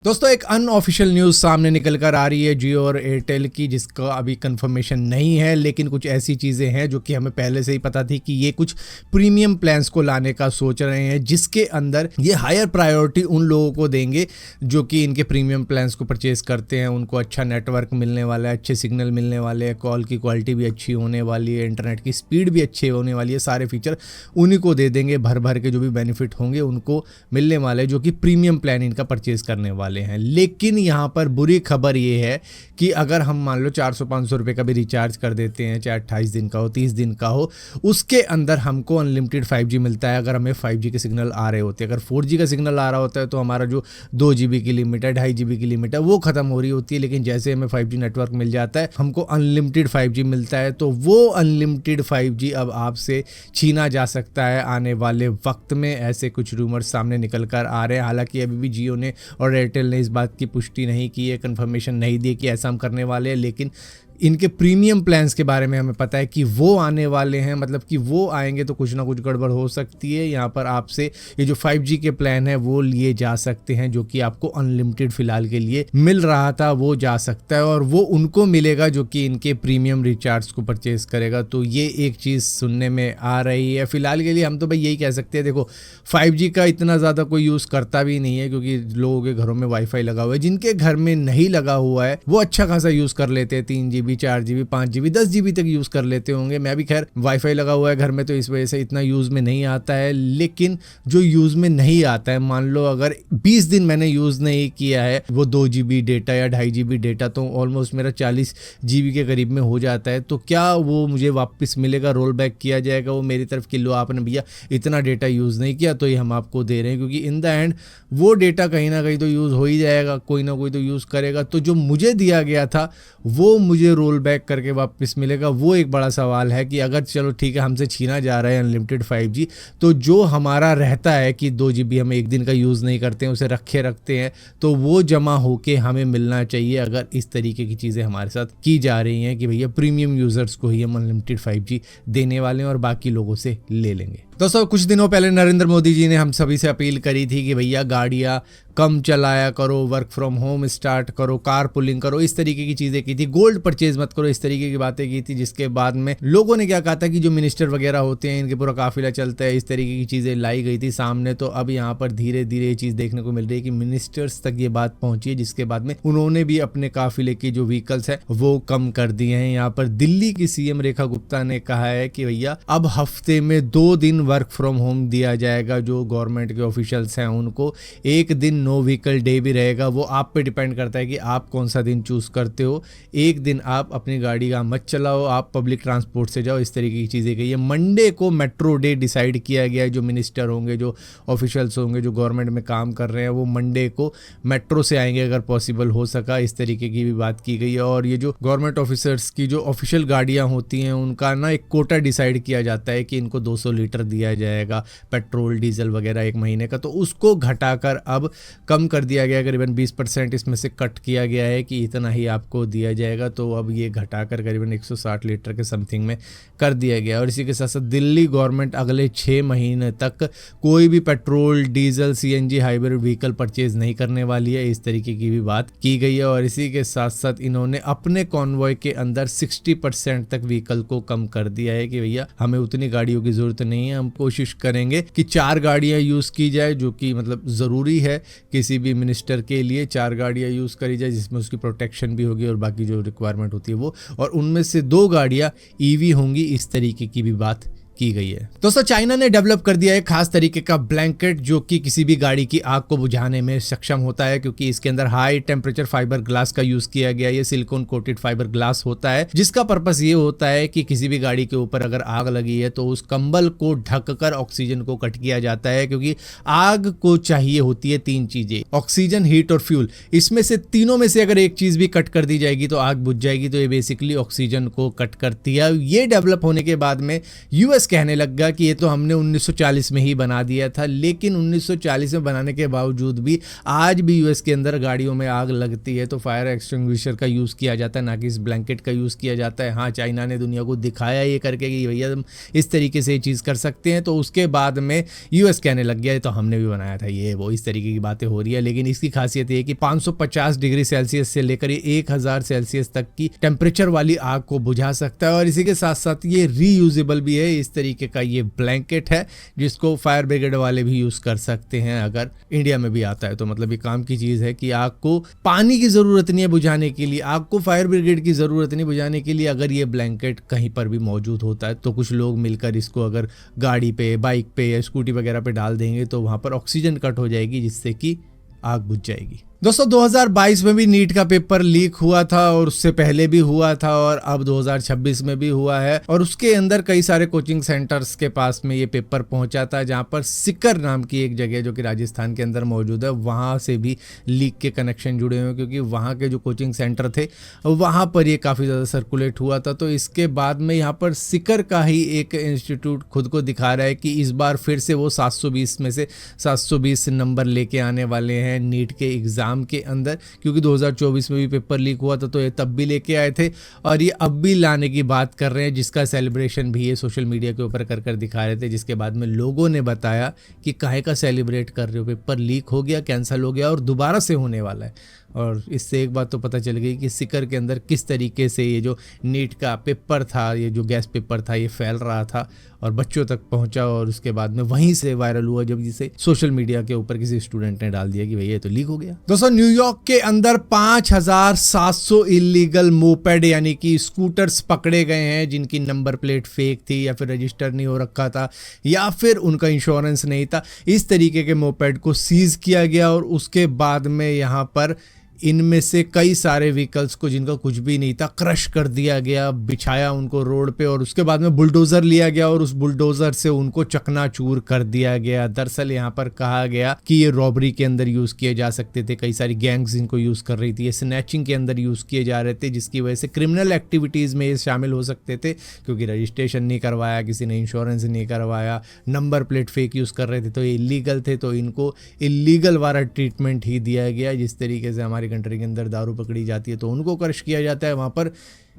दोस्तों एक unofficial news सामने निकल कर आ रही है जियो और एयरटेल की, जिसका अभी कंफर्मेशन नहीं है, लेकिन कुछ ऐसी चीज़ें हैं जो कि हमें पहले से ही पता थी कि ये कुछ प्रीमियम प्लान्स को लाने का सोच रहे हैं, जिसके अंदर ये हायर प्रायोरिटी उन लोगों को देंगे जो कि इनके प्रीमियम प्लान्स को परचेज़ करते हैं। उनको अच्छा नेटवर्क मिलने वाला है, अच्छे सिग्नल मिलने वाले हैं, कॉल की क्वालिटी भी अच्छी होने वाली है, इंटरनेट की स्पीड भी अच्छी होने वाली है। सारे फीचर उन्हीं को दे देंगे, भर भर के जो भी बेनिफिट होंगे उनको मिलने वाले, जो कि प्रीमियम प्लान इनका परचेज़ करने वाले हैं। लेकिन यहाँ पर बुरी खबर ये है कि अगर हम मान लो 400-500 रुपये का भी रिचार्ज कर देते हैं, चाहे 28 दिन का हो, 30 दिन का हो, उसके अंदर हमको अनलिमिटेड 5G मिलता है अगर हमें 5G के सिग्नल आ रहे होते हैं। अगर 4G का सिग्नल आ रहा होता है तो हमारा जो 2 GB की लिमिट है, 2.5 GB की लिमिट है, वो ख़त्म हो रही होती है। लेकिन जैसे हमें 5G नेटवर्क मिल जाता है, हमको अनलिमिटेड 5G मिलता है, तो वो अनलिमिटेड 5G अब आपसे छीना जा सकता है आने वाले वक्त में। ऐसे कुछ रूमर्स सामने निकल कर आ रहे हैं। हालांकि अभी भी जियो ने और एयरटेल ने इस बात की पुष्टि नहीं की है, कंफर्मेशन नहीं दी कि ऐसा हम करने वाले हैं, लेकिन इनके प्रीमियम प्लान्स के बारे में हमें पता है कि वो आने वाले हैं। मतलब कि वो आएंगे तो कुछ ना कुछ गड़बड़ हो सकती है। यहाँ पर आपसे ये जो 5G के प्लान है वो लिए जा सकते हैं, जो कि आपको अनलिमिटेड फिलहाल के लिए मिल रहा था, वो जा सकता है, और वो उनको मिलेगा जो कि इनके प्रीमियम रिचार्ज को परचेज करेगा। तो ये एक चीज़ सुनने में आ रही है। फिलहाल के लिए हम तो भाई यही कह सकते हैं, देखो 5G का इतना ज़्यादा कोई यूज़ करता भी नहीं है, क्योंकि लोगों के घरों में वाईफाई लगा हुआ है। जिनके घर में नहीं लगा हुआ है वो अच्छा खासा यूज़ कर लेते हैं, 3 GB 4 GB 5 GB 10 GB तक यूज़ कर लेते होंगे। मैं भी खैर वाईफाई लगा हुआ है घर में, तो इस वजह से इतना यूज़ में नहीं आता है। लेकिन जो यूज़ में नहीं आता है, मान लो अगर 20 दिन मैंने यूज़ नहीं किया है वो 2 GB डेटा या 2.5 GB डेटा, तो ऑलमोस्ट मेरा 40 GB के करीब में हो जाता है। तो क्या वो मुझे वापस मिलेगा, रोल बैक किया जाएगा वो मेरी तरफ कि लो आपने भैया इतना डेटा यूज़ नहीं किया तो ये हम आपको दे रहे हैं? क्योंकि इन द एंड वो डेटा कहीं ना कहीं तो यूज़ हो ही जाएगा, कोई ना कोई तो यूज़ करेगा। तो जो मुझे दिया गया था वो मुझे रोल बैक करके वापस मिलेगा, वो एक बड़ा सवाल है। कि अगर चलो ठीक है हमसे छीना जा रहा है अनलिमिटेड 5G, तो जो हमारा रहता है कि 2 GB हम एक दिन का यूज़ नहीं करते हैं, उसे रखे रखते हैं, तो वो जमा होके हमें मिलना चाहिए। अगर इस तरीके की चीज़ें हमारे साथ की जा रही हैं कि भैया प्रीमियम यूज़र्स को ही हम अनलिमिटेड 5G देने वाले हैं और बाकी लोगों से ले लेंगे। दोस्तों कुछ दिनों पहले नरेंद्र मोदी जी ने हम सभी से अपील करी थी कि भैया गाड़ियाँ कम चलाया करो, वर्क फ्रॉम होम स्टार्ट करो, कार पुलिंग करो, इस तरीके की चीज़ें की थी, गोल्ड परचेज मत करो, इस तरीके की बातें की थी। जिसके बाद में लोगों ने क्या कहा था कि जो मिनिस्टर वगैरह होते हैं इनके पूरा काफिला चलता है, इस तरीके की चीज़ें लाई गई थी सामने। तो अब यहाँ पर धीरे धीरे ये चीज़ देखने को मिल रही है कि मिनिस्टर्स तक ये बात पहुंची है, जिसके बाद में उन्होंने भी अपने काफिले की जो व्हीकल्स है वो कम कर दिए हैं। यहाँ पर दिल्ली की CM रेखा गुप्ता ने कहा है कि भैया अब हफ्ते में 2 दिन वर्क फ्रॉम होम दिया जाएगा। जो गवर्नमेंट के ऑफिशियल्स हैं उनको एक दिन नो व्हीकल डे भी रहेगा। वो आप पे डिपेंड करता है कि आप कौन सा दिन चूज करते हो। एक दिन आप अपनी गाड़ी का मत चलाओ, आप पब्लिक ट्रांसपोर्ट से जाओ, इस तरीके की चीज़ें कही है। मंडे को मेट्रो डे डिसाइड किया गया है। जो मिनिस्टर होंगे, जो ऑफिशियल्स होंगे, जो गवर्नमेंट में काम कर रहे हैं, वो मंडे को मेट्रो से आएंगे अगर पॉसिबल हो सका, इस तरीके की भी बात की गई है। और ये जो गवर्नमेंट ऑफिसर्स की जो ऑफिशियल गाड़ियाँ होती हैं उनका ना एक कोटा डिसाइड किया जाता है कि इनको 200 लीटर दिया जाएगा पेट्रोल डीजल वगैरह एक महीने का, तो उसको घटाकर अब कम कर दिया गया। करीबन 20% इसमें से कट किया गया है कि इतना ही आपको दिया जाएगा। तो अब ये घटाकर करीबन 160 लीटर के समथिंग में कर दिया गया। और इसी के साथ साथ दिल्ली गवर्नमेंट अगले 6 महीने तक कोई भी petrol diesel CNG hybrid vehicle purchase नहीं करने वाली है, इस तरीके की भी बात की गई है। और इसी के साथ साथ इन्होंने अपने कॉन्वॉय के अंदर 60% तक व्हीकल को कम कर दिया है कि भैया हमें उतनी गाड़ियों की जरूरत नहीं है। हम कोशिश करेंगे कि 4 गाड़ियां यूज़ की जाए, जो कि मतलब ज़रूरी है किसी भी मिनिस्टर के लिए। 4 गाड़ियां यूज़ करी जाए जिसमें उसकी प्रोटेक्शन भी होगी और बाकी जो रिक्वायरमेंट होती है वो, और उनमें से 2 गाड़ियां EV होंगी, इस तरीके की भी बात की गई है। दोस्तों चाइना ने डेवलप कर दिया है खास तरीके का ब्लैंकेट, जो कि किसी भी गाड़ी की आग को बुझाने में सक्षम होता है, क्योंकि इसके अंदर हाई टेम्परेचर फाइबर ग्लास का यूज किया गया है। ये सिलिकॉन कोटेड फाइबर ग्लास होता है, जिसका पर्पस ये होता है कि किसी भी गाड़ी के ऊपर अगर आग लगी है तो उस कंबल को ढककर ऑक्सीजन को कट किया जाता है। क्योंकि आग को चाहिए होती है 3 चीजें, ऑक्सीजन, हीट और फ्यूल। इसमें से तीनों में से अगर एक चीज भी कट कर दी जाएगी तो आग बुझ जाएगी। तो ये बेसिकली ऑक्सीजन को कट करती है। ये डेवलप होने के बाद में US कहने लग गया कि ये तो हमने 1940 में ही बना दिया था, लेकिन 1940 में बनाने के बावजूद भी आज भी यूएस के अंदर गाड़ियों में आग लगती है तो फायर एक्सटिंग्विशर का यूज़ किया जाता है, ना कि इस ब्लैंकेट का यूज़ किया जाता है। हाँ, चाइना ने दुनिया को दिखाया ये करके कि भैया हम इस तरीके से ये चीज़ कर सकते हैं, तो उसके बाद में यूएस कहने लग गया तो हमने भी बनाया था, ये वो इस तरीके की बातें हो रही है। लेकिन इसकी खासियत ये कि 550 डिग्री सेल्सियस से लेकर 1000 सेल्सियस तक की टेम्परेचर वाली आग को बुझा सकता है, और इसी के साथ साथ ये रीयूजेबल भी है। इस तरीके का ये ब्लैंकेट है जिसको फायर ब्रिगेड वाले भी यूज़ कर सकते हैं अगर इंडिया में भी आता है तो। मतलब ये काम की चीज़ है कि आग को पानी की ज़रूरत नहीं है बुझाने के लिए, आग को फायर ब्रिगेड की ज़रूरत नहीं बुझाने के लिए। अगर ये ब्लैंकेट कहीं पर भी मौजूद होता है तो कुछ लोग मिलकर इसको अगर गाड़ी पे, बाइक पे या स्कूटी वगैरह पे डाल देंगे तो वहाँ पर ऑक्सीजन कट हो जाएगी, जिससे कि आग बुझ जाएगी। दोस्तों 2022 में भी नीट का पेपर लीक हुआ था, और उससे पहले भी हुआ था, और अब 2026 में भी हुआ है। और उसके अंदर कई सारे कोचिंग सेंटर्स के पास में ये पेपर पहुंचा था, जहां पर सिकर नाम की एक जगह जो कि राजस्थान के अंदर मौजूद है, वहां से भी लीक के कनेक्शन जुड़े हुए हैं, क्योंकि वहां के जो कोचिंग सेंटर थे वहां पर ये काफ़ी ज़्यादा सर्कुलेट हुआ था। तो इसके बाद में यहाँ पर सिकर का ही एक इंस्टीट्यूट खुद को दिखा रहा है कि इस बार फिर से वो 720 में से 720 नंबर लेके आने वाले हैं नीट के एग्ज़ाम के अंदर, क्योंकि 2024 में भी पेपर लीक हुआ था तो ये तब भी लेके आए थे, और ये अब भी लाने की बात कर रहे हैं, जिसका सेलिब्रेशन भी ये सोशल मीडिया के ऊपर कर दिखा रहे थे। जिसके बाद में लोगों ने बताया कि काहे का सेलिब्रेट कर रहे हो, पेपर लीक हो गया, कैंसिल हो गया और दोबारा से होने वाला है। और इससे एक बात तो पता चल गई कि सिकर के अंदर किस तरीके से ये जो नीट का पेपर था, ये जो गैस पेपर था, ये फैल रहा था और बच्चों तक पहुंचा, और उसके बाद में वहीं से वायरल हुआ जब जिसे सोशल मीडिया के ऊपर किसी स्टूडेंट ने डाल दिया कि भैया ये तो लीक हो गया। दोस्तों न्यूयॉर्क के अंदर 5700 इलीगल मोपेड यानी कि स्कूटर्स पकड़े गए हैं, जिनकी नंबर प्लेट फेक थी या फिर रजिस्टर नहीं हो रखा था या फिर उनका इंश्योरेंस नहीं था। इस तरीके के मोपेड को सीज किया गया, और उसके बाद में यहाँ पर इनमें से कई सारे व्हीकल्स को जिनका कुछ भी नहीं था क्रश कर दिया गया, बिछाया उनको रोड पे, और उसके बाद में बुलडोज़र लिया गया और उस बुलडोज़र से उनको चकनाचूर कर दिया गया। दरअसल यहाँ पर कहा गया कि ये रॉबरी के अंदर यूज़ किए जा सकते थे, कई सारी गैंग्स इनको यूज़ कर रही थी, ये स्नैचिंग के अंदर यूज़ किए जा रहे थे, जिसकी वजह से क्रिमिनल एक्टिविटीज़ में ये शामिल हो सकते थे, क्योंकि रजिस्ट्रेशन नहीं करवाया, किसी ने इंश्योरेंस नहीं करवाया, नंबर प्लेट फेक यूज़ कर रहे थे, तो ये इलीगल थे। तो इनको इलीगल वाला ट्रीटमेंट ही दिया गया। जिस तरीके से हमारी कंट्री के अंदर दारू पकड़ी जाती है तो उनको क्रश किया जाता है, वहाँ पर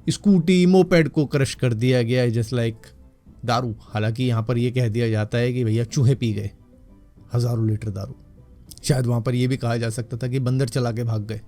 स्कूटी मोपेड को क्रश कर दिया गया है जस्ट लाइक दारू। हालांकि यहाँ पर ये कह दिया जाता है कि भैया चूहे पी गए हज़ारों लीटर दारू। शायद वहाँ पर ये भी कहा जा सकता था कि बंदर चला के भाग गए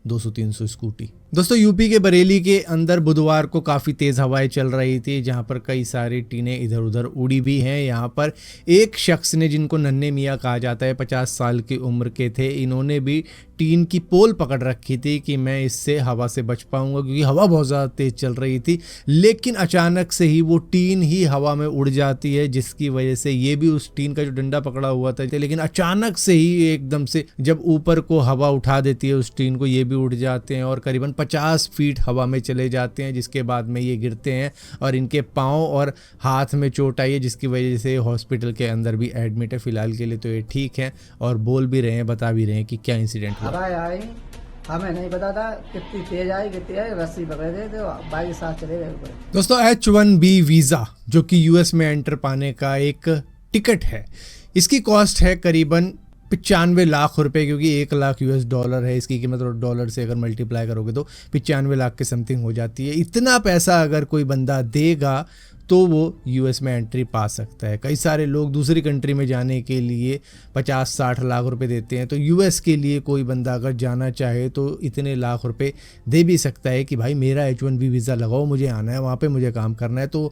200-300 स्कूटी। दोस्तों यूपी के बरेली के अंदर बुधवार को काफ़ी तेज़ हवाएं चल रही थी, जहां पर कई सारी टीनें इधर उधर उड़ी भी हैं। यहां पर एक शख्स ने, जिनको नन्हे मियाँ कहा जाता है, 50 साल की उम्र के थे, इन्होंने भी टीन की पोल पकड़ रखी थी कि मैं इससे हवा से बच पाऊंगा, क्योंकि हवा बहुत ज़्यादा तेज़ चल रही थी। लेकिन अचानक से ही वो टीन ही हवा में उड़ जाती है, जिसकी वजह से ये भी उस टीन का जो डंडा पकड़ा हुआ था, लेकिन अचानक से ही एकदम से जब ऊपर को हवा उठा देती है उस टीन को, ये भी उड़ जाते हैं और करीबन 50 फीट हवा में चले जाते हैं। जिसके बाद में ये गिरते हैं और इनके पाँव और हाथ में चोट आई है, जिसकी वजह से हॉस्पिटल के अंदर भी एडमिट है। फिलहाल के लिए तो ये ठीक है और बोल भी रहे हैं, बता भी रहे हैं कि क्या इंसिडेंट हुआ। आई हमें नहीं पता था कितनी तेज आई, कितनी आई, रस्सी पकड़े थे तो बाइक साथ चले गए ऊपर। दोस्तों H1B वीज़ा जो कि यूएस में एंटर पाने का एक टिकट है, इसकी कॉस्ट है करीबन 95 लाख रुपए, क्योंकि 1 लाख US डॉलर है इसकी कीमत, और डॉलर से अगर मल्टीप्लाई करोगे तो 95 लाख के समथिंग हो जाती है। इतना पैसा अगर कोई बंदा देगा तो वो यूएस में एंट्री पा सकता है। कई सारे लोग दूसरी कंट्री में जाने के लिए 50-60 लाख रुपए देते हैं, तो यूएस के लिए कोई बंदा अगर जाना चाहे तो इतने लाख रुपए दे भी सकता है कि भाई मेरा H1B वीज़ा लगाओ, मुझे आना है, वहाँ पे मुझे काम करना है। तो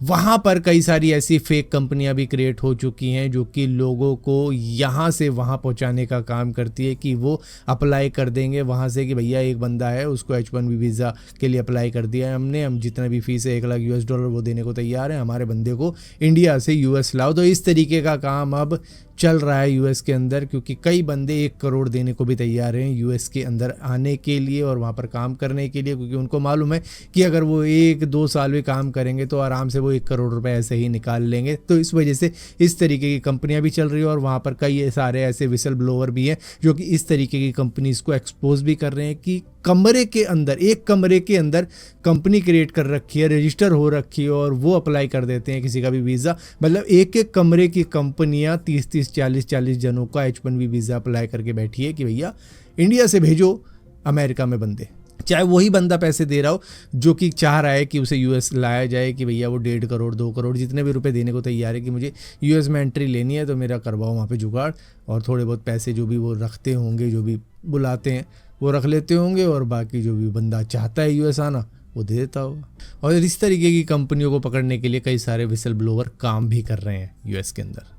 वहाँ पर कई सारी ऐसी फेक कंपनियां भी क्रिएट हो चुकी हैं जो कि लोगों को यहाँ से वहाँ पहुँचाने का काम करती है, कि वो अप्लाई कर देंगे वहाँ से कि भैया एक बंदा है, उसको H1B वीज़ा के लिए अप्लाई कर दिया है हमने, हम जितना भी फीस है 1 लाख US डॉलर वो देने को तैयार है, हमारे बंदे को इंडिया से यूएस लाओ। तो इस तरीके का काम अब चल रहा है यूएस के अंदर, क्योंकि कई बंदे 1 करोड़ देने को भी तैयार हैं यूएस के अंदर आने के लिए और वहाँ पर काम करने के लिए, क्योंकि उनको मालूम है कि अगर वो 1-2 साल भी काम करेंगे तो आराम से वो 1 करोड़ रुपए ऐसे ही निकाल लेंगे। तो इस वजह से इस तरीके की कंपनियां भी चल रही है और वहाँ पर कई सारे ऐसे विसल ब्लोअर भी हैं जो कि इस तरीके की कंपनीज को एक्सपोज भी कर रहे हैं कि कमरे के अंदर, एक कमरे के अंदर कंपनी क्रिएट कर रखी है, रजिस्टर हो रखी है और वो अप्लाई कर देते हैं किसी का भी वीज़ा। मतलब एक एक कमरे की कंपनियां 30-30, 40-40 जनों का H1B वीज़ा अप्लाई करके बैठी है कि भैया इंडिया से भेजो अमेरिका में बंदे, चाहे वही बंदा पैसे दे रहा हो जो कि चाह रहा है कि उसे यूएस लाया जाए, कि भैया वो 1.5 करोड़ 2 करोड़ जितने भी रुपए देने को तैयार है कि मुझे यूएस में एंट्री लेनी है, तो मेरा करवाओ वहाँ पे जुगाड़, और थोड़े बहुत पैसे जो भी वो रखते होंगे, जो भी बुलाते हैं वो रख लेते होंगे, और बाकी जो भी बंदा चाहता है यूएस आना वो दे देता होगा। और इस तरीके की कंपनियों को पकड़ने के लिए कई सारे विसल ब्लोअर काम भी कर रहे हैं यूएस के अंदर।